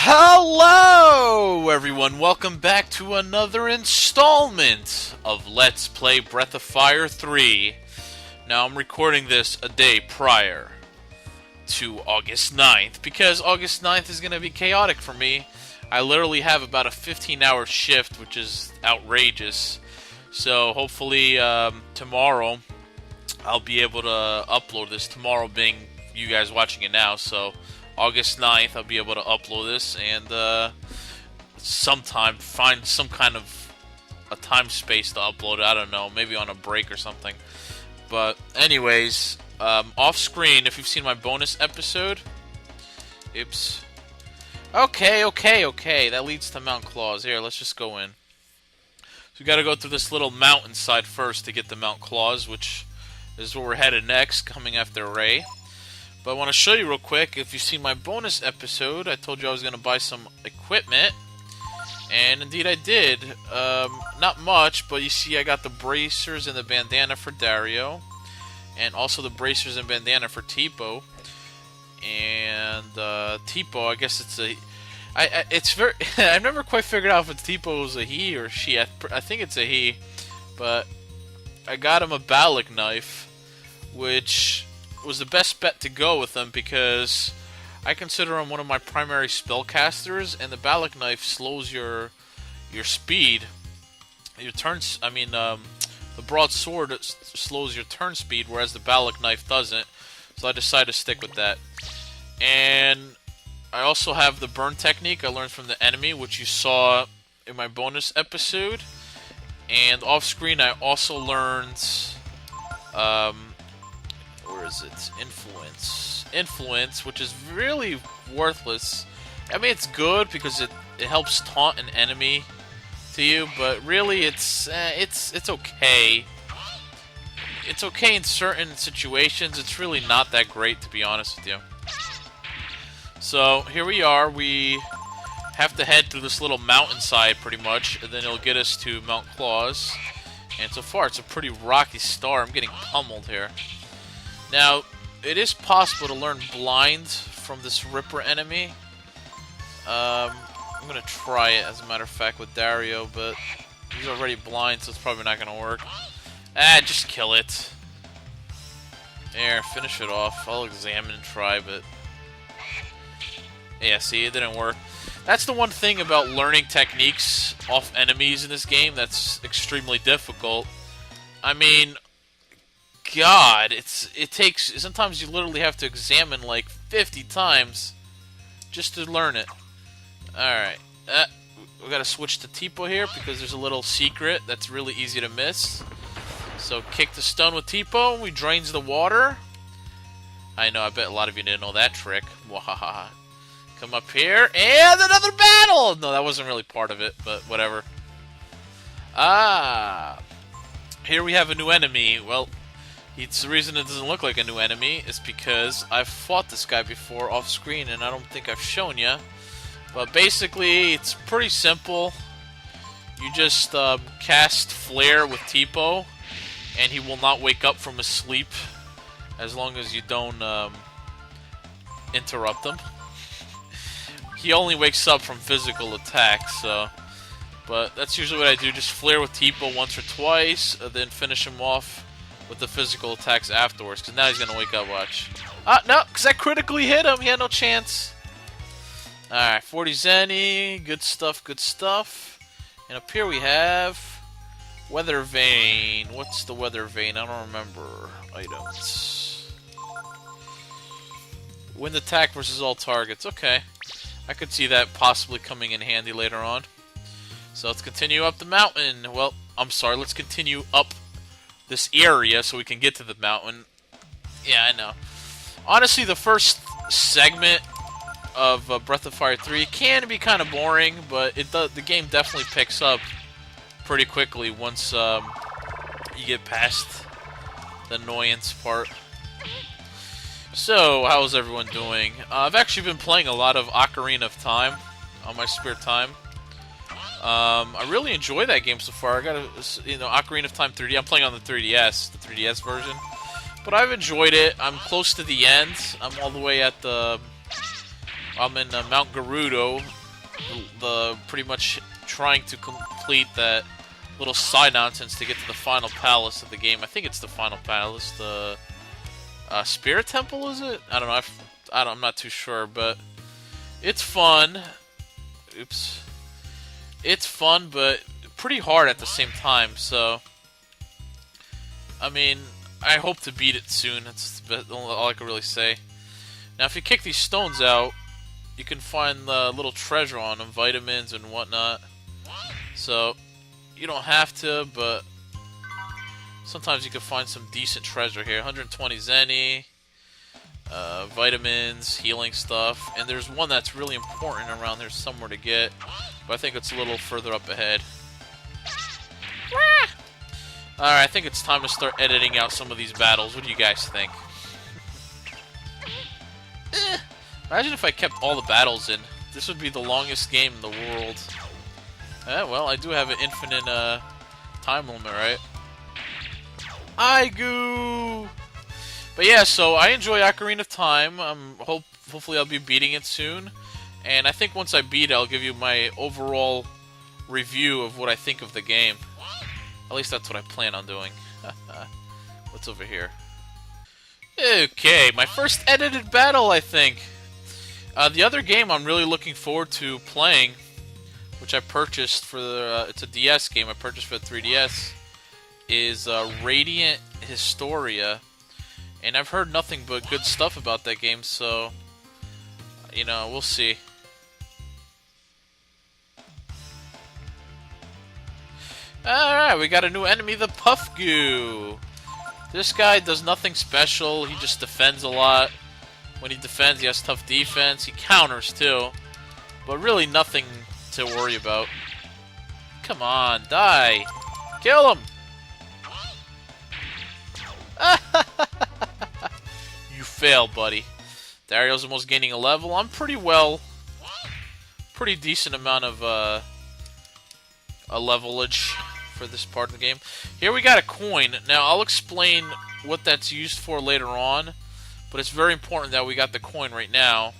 Hello, everyone. Welcome back to another installment of Let's Play Breath of Fire 3. Now, I'm recording this a day prior to August 9th, because August 9th is going to be chaotic for me. I literally have about a 15-hour shift, which is outrageous. So, hopefully, tomorrow, I'll be able to upload this. Tomorrow being you guys watching it now, so August 9th, I'll be able to upload this and sometime find some kind of a time space to upload it. I don't know, maybe on a break or something. But anyways, off screen, if you've seen my bonus episode, oops. Okay, that leads to Mount Klaus. Here, let's just go in. So we gotta go through this little mountainside first to get to Mount Klaus, which is where we're headed next, coming after Ray. But I want to show you real quick, if you've seen my bonus episode, I told you I was going to buy some equipment, and indeed I did. Not much, but you see I got the bracers and the bandana for Dario, and also the bracers and bandana for Teepo. And Teepo, I guess it's a... it's very... I've never quite figured out if Teepo is a he or she. I think it's a he, but I got him a Balak knife, which was the best bet to go with him because I consider him one of my primary spellcasters, and the Balak knife slows your speed, your turns. I mean, the broadsword slows your turn speed, whereas the Balak knife doesn't. So I decided to stick with that. And I also have the burn technique I learned from the enemy, which you saw in my bonus episode. And off screen, I also learned where is it? Influence, which is really worthless. I mean, it's good because it helps taunt an enemy to you, but really it's okay. It's okay in certain situations. It's really not that great, to be honest with you. So here we are. We have to head through this little mountainside, pretty much, and then it'll get us to Mount Klaus. And so far, it's a pretty rocky start. I'm getting pummeled here. Now, it is possible to learn blind from this Ripper enemy. I'm going to try it, as a matter of fact, with Dario, but he's already blind, so it's probably not going to work. Just kill it. There, finish it off. I'll examine and try, but... yeah, see, it didn't work. That's the one thing about learning techniques off enemies in this game that's extremely difficult. I mean, God, it takes... sometimes you literally have to examine like 50 times just to learn it. Alright. We gotta switch to Teepo here because there's a little secret that's really easy to miss. So kick the stone with Teepo, we drains the water. I know, I bet a lot of you didn't know that trick. Wahaha. Come up here, and another battle! No, that wasn't really part of it, but whatever. Here we have a new enemy. Well, the reason it doesn't look like a new enemy is because I've fought this guy before off screen, and I don't think I've shown you. But basically, it's pretty simple. You just cast Flare with Teepo, and he will not wake up from his sleep as long as you don't interrupt him. He only wakes up from physical attacks, so... but that's usually what I do, just Flare with Teepo once or twice, then finish him off with the physical attacks afterwards, because now he's going to wake up, watch. No, because I critically hit him, he had no chance. Alright, 40 Zenny, good stuff. And up here we have... Weather Vane. What's the Weather Vane? I don't remember. Items. Wind attack versus all targets, okay. I could see that possibly coming in handy later on. So let's continue up the mountain. Well, I'm sorry, let's continue up this area so we can get to the mountain. Yeah, I know. Honestly, the first segment of Breath of Fire 3 can be kind of boring, but the game definitely picks up pretty quickly once you get past the annoyance part. So, how's everyone doing? I've actually been playing a lot of Ocarina of Time on my spare time. I really enjoy that game so far. I got Ocarina of Time 3D. I'm playing on the 3DS, the 3DS version. But I've enjoyed it. I'm close to the end. I'm all the way at the I'm in Mount Gerudo, the pretty much trying to complete that little side nonsense to get to the final palace of the game. I think it's the final palace, the Spirit Temple, is it? I don't know. I'm not too sure, but it's fun. Oops. It's fun, but pretty hard at the same time. So, I mean, I hope to beat it soon. That's all I can really say. Now, if you kick these stones out, you can find the little treasure on them, vitamins and whatnot. So, you don't have to, but sometimes you can find some decent treasure here. 120 Zenny, vitamins, healing stuff, and there's one that's really important around there somewhere to get, but I think it's a little further up ahead. Alright, I think it's time to start editing out some of these battles. What do you guys think? Imagine if I kept all the battles in. This would be the longest game in the world. Well, I do have an infinite time limit, right? Aigu! But yeah, so I enjoy Ocarina of Time. Hopefully I'll be beating it soon. And I think once I beat it, I'll give you my overall review of what I think of the game. At least that's what I plan on doing. What's over here? Okay, my first edited battle, I think. The other game I'm really looking forward to playing, which I purchased for the, it's a DS game I purchased for the 3DS, is Radiant Historia. And I've heard nothing but good stuff about that game, so, you know, we'll see. Alright, we got a new enemy, the Puff Goo. This guy does nothing special, he just defends a lot. When he defends, he has tough defense. He counters, too. But really nothing to worry about. Come on, die. Kill him! You fail, buddy. Dario's almost gaining a level. I'm pretty decent amount of a levelage for this part of the game. Here we got a coin. Now, I'll explain what that's used for later on. But it's very important that we got the coin right now,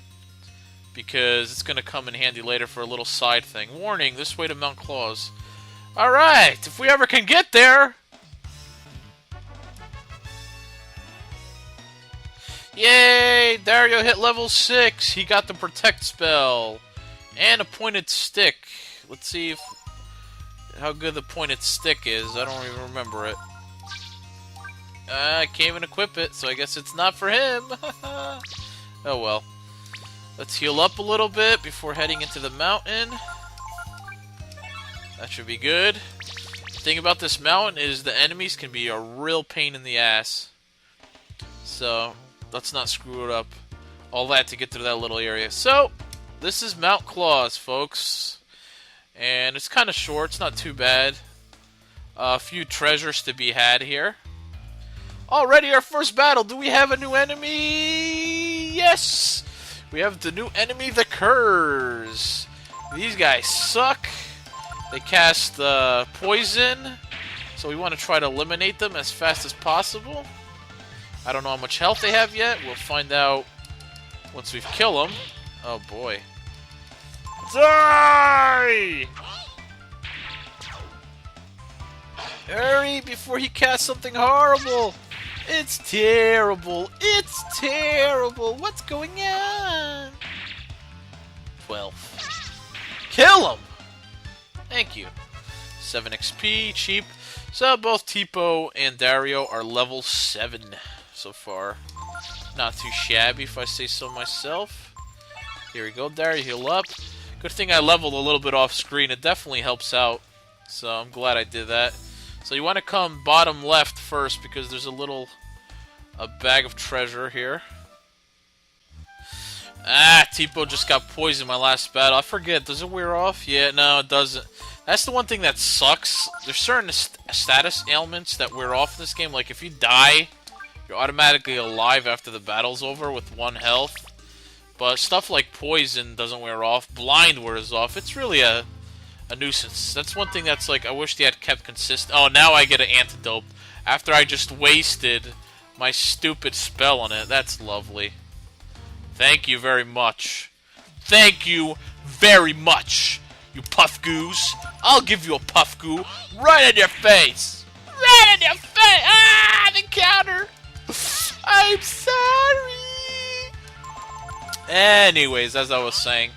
because it's going to come in handy later for a little side thing. Warning, this way to Mount Klaus. Alright, if we ever can get there! Yay! Dario hit level 6. He got the Protect spell. And a pointed stick. Let's see how good the pointed stick is. I don't even remember it. I can't even equip it, so I guess it's not for him. Oh well. Let's heal up a little bit before heading into the mountain. That should be good. The thing about this mountain is the enemies can be a real pain in the ass. So, let's not screw it up. All that to get to that little area. So, this is Mount Klaus, folks. And it's kind of short, it's not too bad. A few treasures to be had here. Already our first battle. Do we have a new enemy? Yes! We have the new enemy, the Curs. These guys suck. They cast poison. So we want to try to eliminate them as fast as possible. I don't know how much health they have yet. We'll find out once we've killed them. Oh boy. Die! Hurry before he casts something horrible! It's terrible! It's terrible! What's going on? 12. Kill him! Thank you. 7 XP, cheap. So both Teepo and Dario are level 7 so far. Not too shabby if I say so myself. Here we go, Dario, heal up. Good thing I leveled a little bit off screen. It definitely helps out. So I'm glad I did that. So you want to come bottom left first because there's a bag of treasure here. Ah, Teepo just got poisoned my last battle. I forget, does it wear off? Yeah, no, it doesn't. That's the one thing that sucks. There's certain status ailments that wear off in this game. Like, if you die, you're automatically alive after the battle's over with 1 health. But stuff like poison doesn't wear off. Blind wears off. It's really a nuisance. That's one thing that's like, I wish they had kept consistent. Oh, now I get an antidote after I just wasted my stupid spell on it. That's lovely. Thank you very much. Thank you very much, you puff goose. I'll give you a puff goo right in your face. Right in your face. Ah, the counter. I'm sorry. Anyways, as I was saying,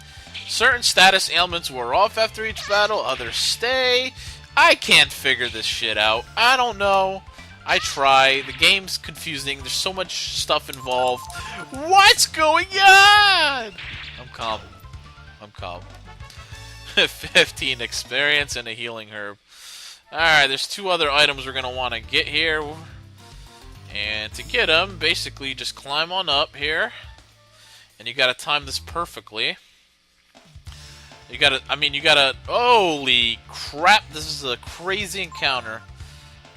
certain status ailments wear off after each battle, others stay. I can't figure this shit out. I don't know. I try. The game's confusing. There's so much stuff involved. What's going on? I'm calm. I'm calm. 15 experience and a healing herb. Alright, there's 2 other items we're going to want to get here. And to get them, basically just climb on up here. And you gotta time this perfectly. You gotta, holy crap, this is a crazy encounter.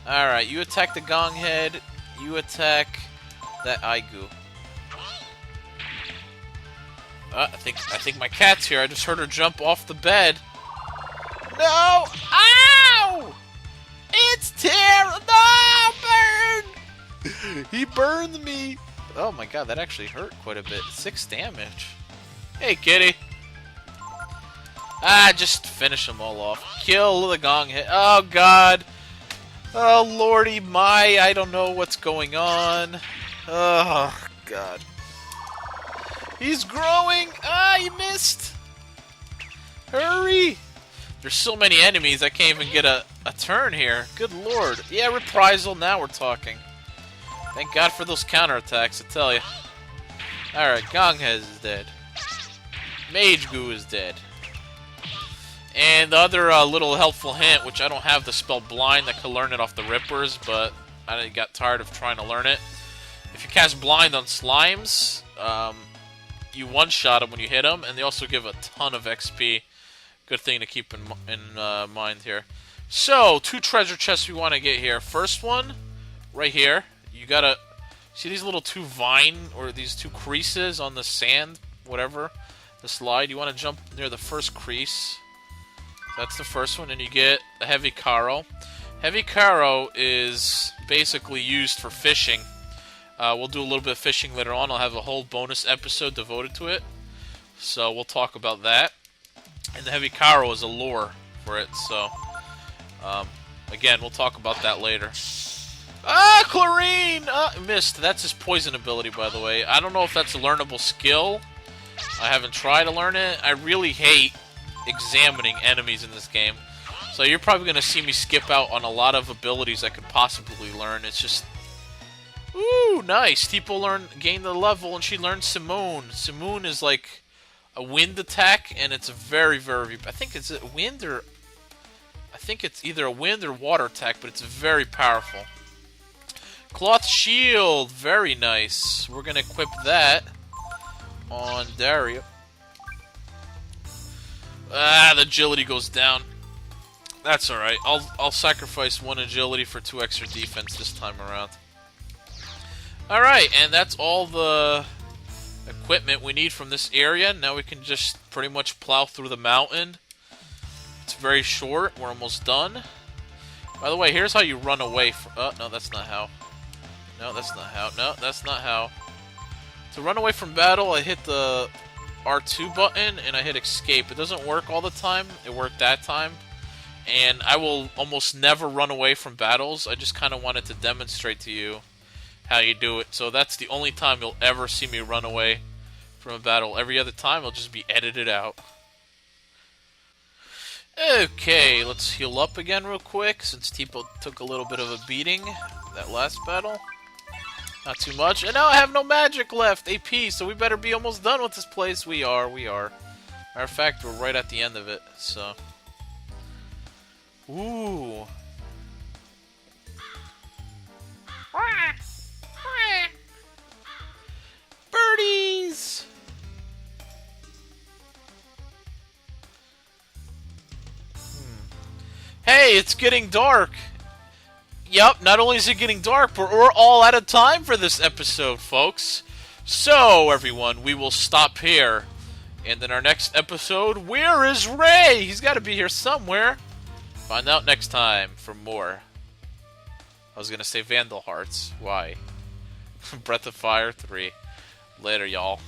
Alright, you attack the gong head, you attack that Aigu. I think my cat's here. I just heard her jump off the bed. No! Ow! It's terrible! No! Burn! He burned me! Oh my god, that actually hurt quite a bit. 6 damage. Hey, kitty. Ah, just finish them all off. Kill the gong head. Oh god. Oh lordy my, I don't know what's going on. Oh god. He's growing! Ah, you missed! Hurry! There's so many enemies, I can't even get a turn here. Good lord. Yeah, reprisal, now we're talking. Thank god for those counterattacks, I tell you. Alright, Gonghead is dead. Mage Goo is dead. And the other little helpful hint, which I don't have the spell Blind, I could learn it off the Rippers, but I got tired of trying to learn it. If you cast Blind on slimes, you one-shot them when you hit them, and they also give a ton of XP. Good thing to keep in mind here. So, 2 treasure chests we want to get here. First one, right here. You gotta see these little 2 vine, or these 2 creases on the sand, whatever, the slide. You want to jump near the first crease. That's the first one, and you get a heavy caro. Heavy caro is basically used for fishing. We'll do a little bit of fishing later on. I'll have a whole bonus episode devoted to it. So we'll talk about that. And the heavy caro is a lure for it. So, again, we'll talk about that later. Ah, chlorine! Missed. That's his poison ability, by the way. I don't know if that's a learnable skill. I haven't tried to learn it. I really hate examining enemies in this game. So you're probably going to see me skip out on a lot of abilities I could possibly learn. It's just... Ooh, nice. Teepo gained the level, and she learned Simoon. Simoon is like a wind attack, and it's very, very... I think it's a wind or... I think it's either a wind or water attack, but it's very powerful. Cloth shield. Very nice. We're going to equip that on Dario. Ah, the agility goes down. That's alright. I'll sacrifice 1 agility for 2 extra defense this time around. Alright, and that's all the equipment we need from this area. Now we can just pretty much plow through the mountain. It's very short. We're almost done. By the way, here's how you run away from... Oh, no, that's not how. No, that's not how. No, that's not how. To run away from battle, I hit the R2 button and I hit escape. It doesn't work all the time. It worked that time. And I will almost never run away from battles. I just kind of wanted to demonstrate to you how you do it. So that's the only time you'll ever see me run away from a battle. Every other time, it'll just be edited out. Okay, let's heal up again real quick, since Teepo took a little bit of a beating that last battle. Not too much. And now I have no magic left, AP, so we better be almost done with this place. We are. Matter of fact, we're right at the end of it, so... Ooh. Birdies! Hey, it's getting dark! Yep, not only is it getting dark, but we're all out of time for this episode, folks. So, everyone, we will stop here. And in our next episode, where is Ray? He's got to be here somewhere. Find out next time for more. I was going to say Vandal Hearts. Why? Breath of Fire 3. Later, y'all.